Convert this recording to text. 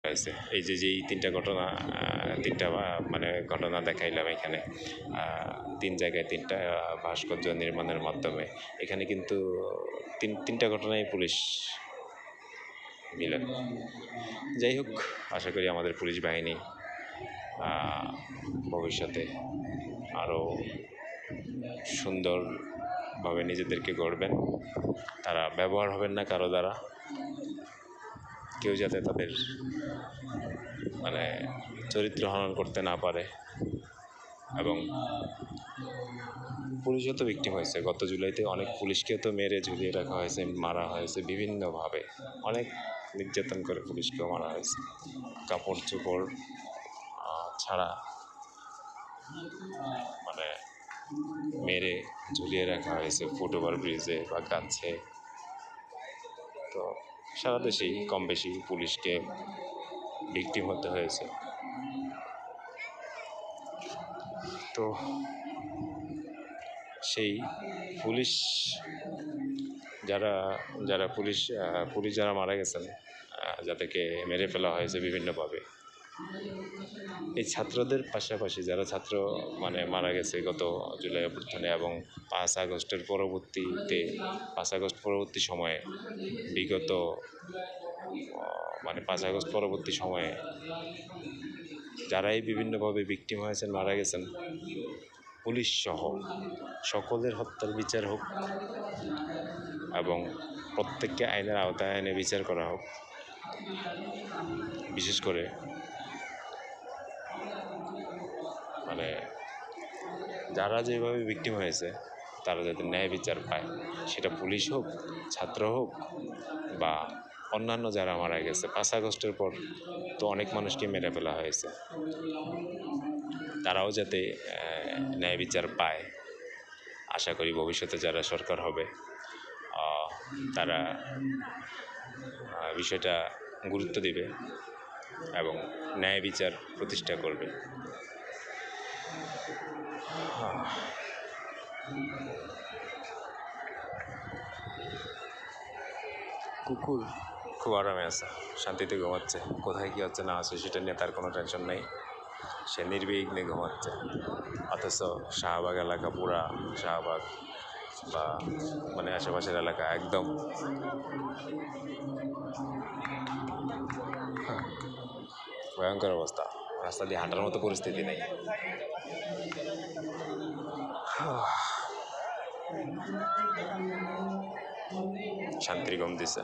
হয়েছে। এই যে এই তিনটা ঘটনা, তিনটা মানে ঘটনা দেখাইলাম এখানে, তিন জায়গায় তিনটা ভাস্কর্য নির্মাণের মাধ্যমে। এখানে কিন্তু তিনটা ঘটনায় পুলিশ মিলেন। যাই হোক, আশা করি আমাদের পুলিশ বাহিনী ভবিষ্যতে আরও সুন্দরভাবে নিজেদেরকে গড়বেন। তারা ব্যবহার হবেন না কারো দ্বারা, কেউ যাতে তাদের মানে চরিত্র হনন করতে না পারে। এবং পুলিশও তো ভিক্টিম হয়েছে, গত জুলাইতে অনেক পুলিশকেও তো মেরে ঝুলিয়ে রাখা হয়েছে, মারা হয়েছে বিভিন্নভাবে, অনেক নির্যাতন করে পুলিশকেও মারা হয়েছে, কাপড় চোপড় ছাড়া মানে মেরে ঝুলিয়ে রাখা হয়েছে ফুটওভার ব্রিজে বা গাছে। তো সারা দেশেই কম বেশি পুলিশকে ভিক্টিম হতে হয়েছে। তো সেই পুলিশ যারা পুলিশ যারা মারা গেছেন, যাদেরকে মেরে ফেলা হয়েছে বিভিন্নভাবে, এই ছাত্রদের পাশাপাশি যারা ছাত্র মানে মারা গেছে গত জুলাই অভ্যুত্থানে এবং 5 আগস্টের পরবর্তী সময়ে, বিগত 5 আগস্ট পরবর্তী সময়ে যারাই বিভিন্নভাবে ভিক্টিম হয়েছেন, মারা গেছেন, পুলিশ সহ সকলের হত্যার বিচার হোক এবং প্রত্যেককে আইনের আওতায় এনে বিচার করা হোক। বিশেষ করে যারা যেভাবে ভিক্টিম হয়েছে তারা যাতে ন্যায় বিচার পায়, সেটা পুলিশ হোক, ছাত্র হোক বা অন্যান্য যারা মারা গেছে। 5 আগস্টের পর তো অনেক মানুষকে মেরে ফেলা হয়েছে, তারাও যাতে ন্যায় বিচার পায়। আশা করি ভবিষ্যতে যারা সরকার হবে তারা বিষয়টা গুরুত্ব দিবে এবং ন্যায় বিচার প্রতিষ্ঠা করবে। কুকুর খুব আরামে আছে, শান্তিতে ঘুমাচ্ছে, কোথায় কী হচ্ছে না আছে সেটা নিয়ে তার কোনো টেনশন নেই, সে নির্বিঘ্নে ঘুমাচ্ছে। অথচ শাহবাগ এলাকা, পুরা শাহবাগ বা আশেপাশের এলাকা একদম ভয়ঙ্কর অবস্থা, রাস্তা দিয়ে হাঁটার মতো পরিস্থিতি নেই। শান্তির ঘুম দিছে।